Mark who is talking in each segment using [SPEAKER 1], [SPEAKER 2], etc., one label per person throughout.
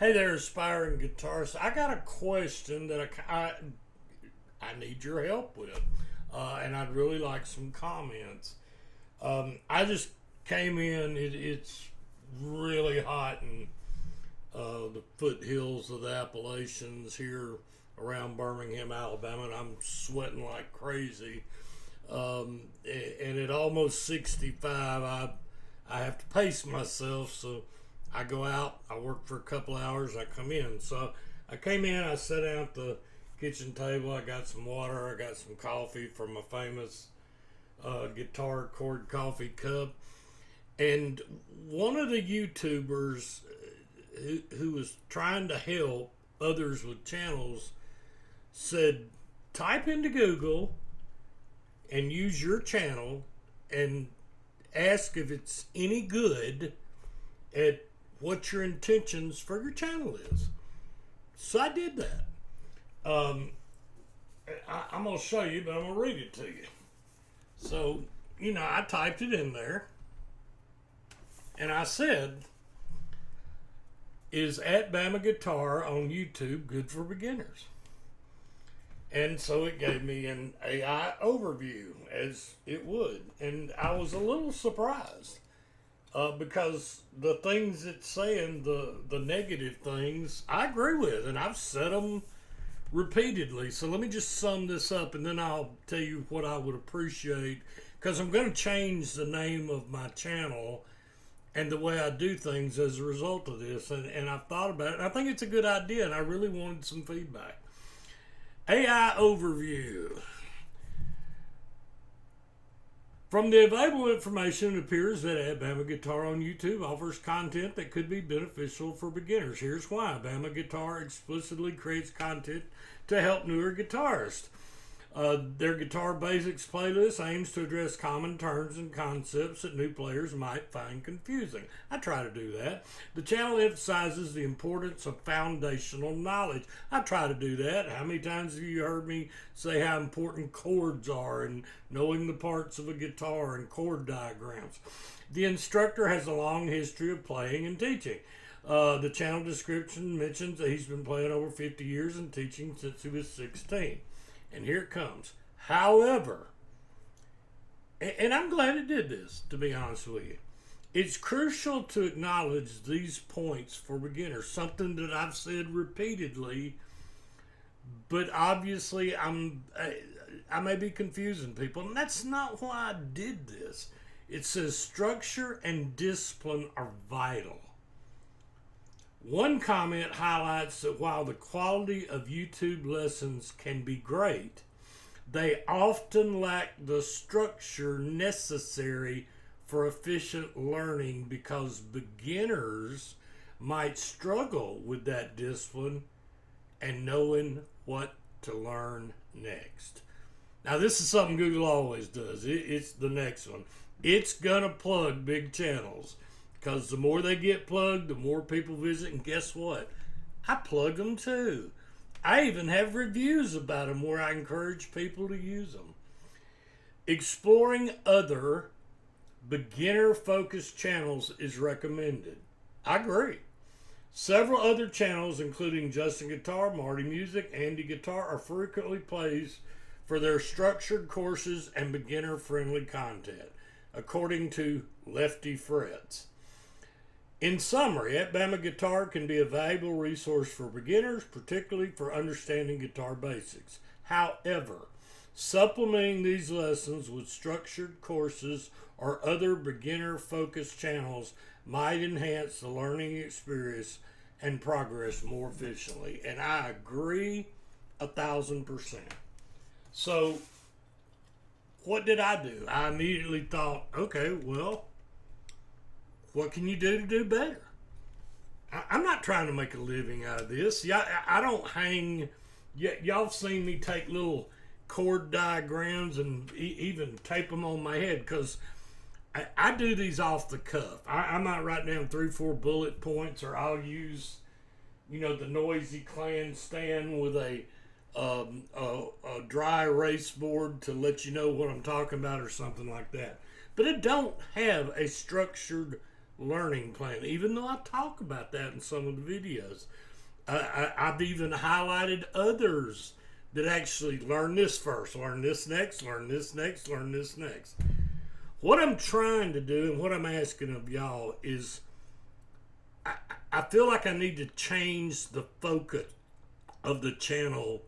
[SPEAKER 1] Hey there, aspiring guitarist. I got a question that I need your help with, and I'd really like some comments. I just came in, it's really hot in the foothills of the Appalachians here around Birmingham, Alabama, and I'm sweating like crazy. And at almost 65, I have to pace myself, so I go out, I work for a couple hours, I come in. So I came in, I sat down at the kitchen table, I got some water, I got some coffee from a famous guitar cord coffee cup. And one of the YouTubers who was trying to help others with channels said, type into Google and use your channel and ask if it's any good at what your intentions for your channel is. So I did that. I'm going to show you, but I'm going to read it to you. So, I typed it in there and I said, is at Bama Guitar on YouTube good for beginners? And so it gave me an AI overview, as it would. And I was a little surprised because the things it's saying, the negative things, I agree with, and I've said them repeatedly. So let me just sum this up, and then I'll tell you what I would appreciate, because I'm going to change the name of my channel and the way I do things as a result of this. And I've thought about it, and I think it's a good idea, and I really wanted some feedback. AI overview. From the available information, it appears that Bama Guitar on YouTube offers content that could be beneficial for beginners. Here's why. Bama Guitar explicitly creates content to help newer guitarists. Their Guitar Basics playlist aims to address common terms and concepts that new players might find confusing. I try to do that. The channel emphasizes the importance of foundational knowledge. I try to do that. How many times have you heard me say how important chords are and knowing the parts of a guitar and chord diagrams? The instructor has a long history of playing and teaching. The channel description mentions that he's been playing over 50 years and teaching since he was 16. And here it comes. However, and I'm glad it did this, to be honest with you, it's crucial to acknowledge these points for beginners, something that I've said repeatedly, but obviously I may be confusing people, and that's not why I did this. It says structure and discipline are vital. One comment highlights that while the quality of YouTube lessons can be great, they often lack the structure necessary for efficient learning because beginners might struggle with that discipline and knowing what to learn next. Now, this is something Google always does. It's the next one. It's going to plug big channels. Because the more they get plugged, the more people visit. And guess what? I plug them too. I even have reviews about them where I encourage people to use them. Exploring other beginner-focused channels is recommended. I agree. Several other channels, including Justin Guitar, Marty Music, Andy Guitar, are frequently praised for their structured courses and beginner-friendly content, according to Lefty Frets. In summary, at Bama Guitar can be a valuable resource for beginners, particularly for understanding guitar basics. However, supplementing these lessons with structured courses or other beginner-focused channels might enhance the learning experience and progress more efficiently. And I agree 1,000%. So, what did I do? I immediately thought, okay, well, what can you do to do better? I'm not trying to make a living out of this. I don't hang. Y'all have seen me take little chord diagrams and even tape them on my head because I do these off the cuff. I might write down 3-4 bullet points, or I'll use, the Noisy Clan stand with a dry erase board to let you know what I'm talking about or something like that. But it don't have a structured learning plan, even though I talk about that in some of the videos. I've even highlighted others that actually learn this first, learn this next, learn this next, learn this next. What I'm trying to do and what I'm asking of y'all is I feel like I need to change the focus of the channel,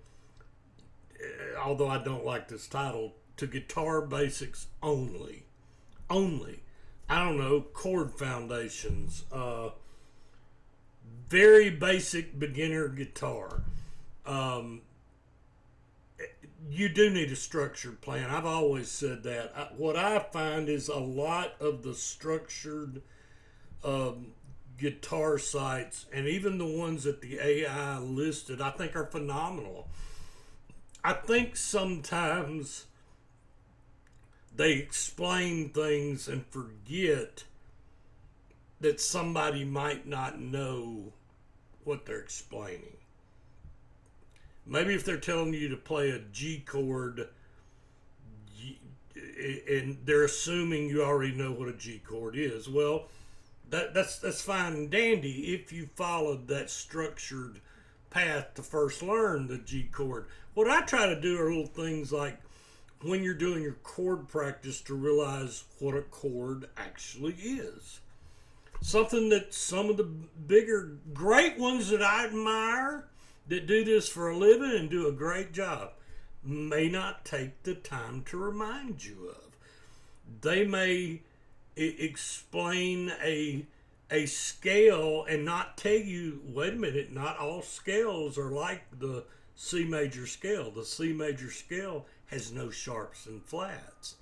[SPEAKER 1] although I don't like this title, to guitar basics only. Only. I don't know, chord foundations, very basic beginner guitar. You do need a structured plan. I've always said that. What I find is a lot of the structured guitar sites, and even the ones that the AI listed, I think are phenomenal. I think sometimes they explain things and forget that somebody might not know what they're explaining. Maybe if they're telling you to play a G chord and they're assuming you already know what a G chord is, well, that's fine and dandy if you followed that structured path to first learn the G chord. What I try to do are little things like when you're doing your chord practice to realize what a chord actually is. Something that some of the bigger, great ones that I admire that do this for a living and do a great job may not take the time to remind you of. They may explain a scale and not tell you, wait a minute, not all scales are like the C major scale. The C major scale has no sharps and flats.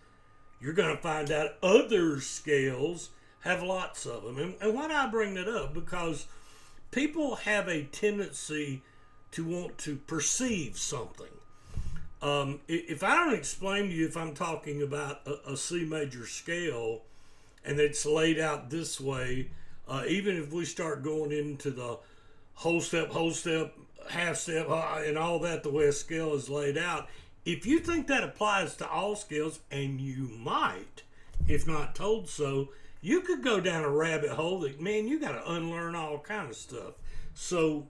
[SPEAKER 1] You're going to find out other scales have lots of them. And why do I bring that up? Because people have a tendency to want to perceive something. If I don't explain to you, if I'm talking about a C major scale and it's laid out this way, even if we start going into the whole step, half step, and all that, the way a scale is laid out, if you think that applies to all scales, and you might, if not told so, you could go down a rabbit hole that, man, you got to unlearn all kind of stuff. So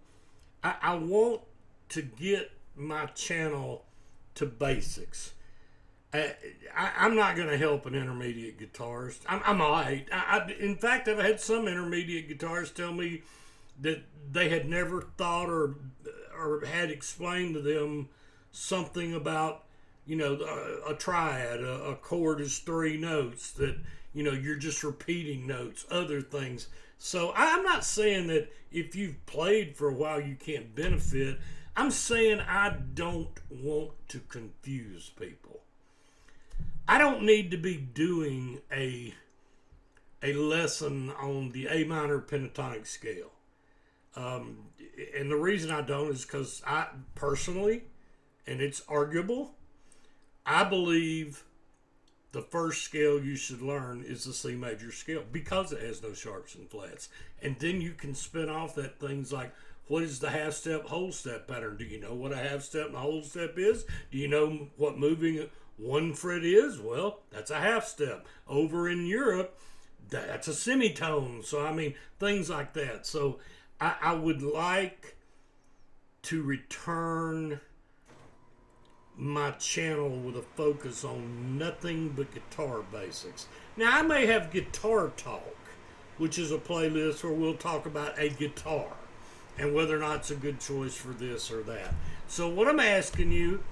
[SPEAKER 1] I want to get my channel to basics. I'm not going to help an intermediate guitarist. I might. In fact, I've had some intermediate guitarists tell me that they had never thought or had explained to them something about, a triad. A chord is 3 notes, that, you're just repeating notes, other things. So I'm not saying that if you've played for a while you can't benefit. I'm saying I don't want to confuse people. I don't need to be doing a lesson on the A minor pentatonic scale. And the reason I don't is because I personally, and it's arguable, I believe the first scale you should learn is the C major scale because it has no sharps and flats. And then you can spin off that things like, what is the half step, whole step pattern? Do you know what a half step and a whole step is? Do you know what moving one fret is? Well, that's a half step. Over in Europe, that's a semitone. So, things like that. So, I would like to return my channel with a focus on nothing but guitar basics. Now, I may have Guitar Talk, which is a playlist where we'll talk about a guitar and whether or not it's a good choice for this or that. So what I'm asking you,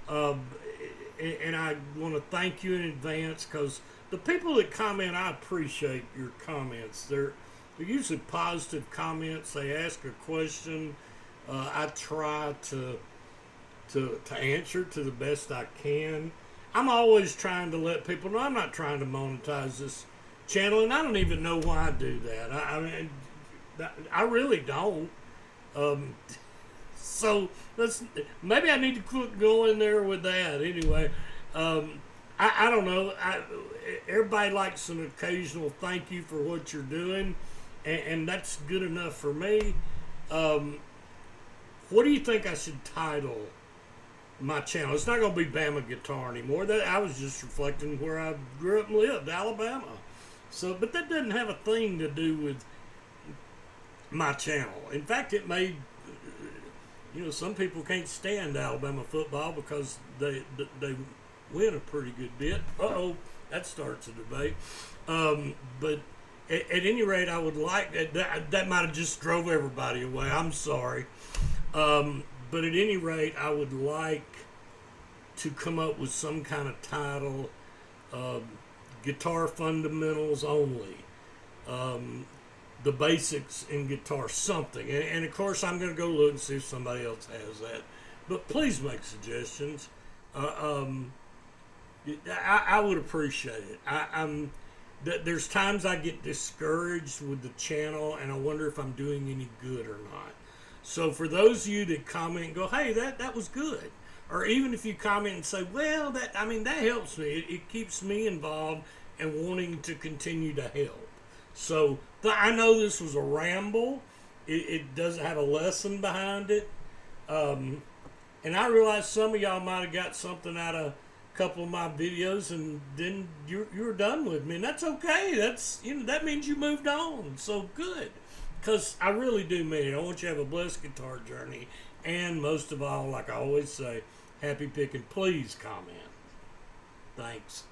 [SPEAKER 1] and I want to thank you in advance, because the people that comment, I appreciate your comments. They're usually positive comments. They ask a question. I try to answer to the best I can. I'm always trying to let people know I'm not trying to monetize this channel, and I don't even know why I do that. I really don't. So maybe I need to quit going there with that. Anyway, I don't know. Everybody likes an occasional thank you for what you're doing, and that's good enough for me. What do you think I should title my channel? It's not going to be Bama Guitar anymore. That I was just reflecting where I grew up and lived, Alabama. So, but that doesn't have a thing to do with my channel. In fact, it made, some people can't stand Alabama football because they win a pretty good bit. That starts a debate. But at any rate, I would like that might have just drove everybody away. I'm sorry. But at any rate, I would like to come up with some kind of title, guitar fundamentals only, the basics in guitar, something. And of course, I'm going to go look and see if somebody else has that. But please make suggestions. I would appreciate it. There's times I get discouraged with the channel, and I wonder if I'm doing any good or not. So for those of you that comment and go, hey, that was good, or even if you comment and say, well, that helps me. It keeps me involved and wanting to continue to help. So I know this was a ramble. It doesn't have a lesson behind it. And I realize some of y'all might have got something out of a couple of my videos, and then you're done with me, and that's okay. That means you moved on. So good. Because I really do mean it. I want you to have a blessed guitar journey. And most of all, like I always say, happy picking. Please comment. Thanks.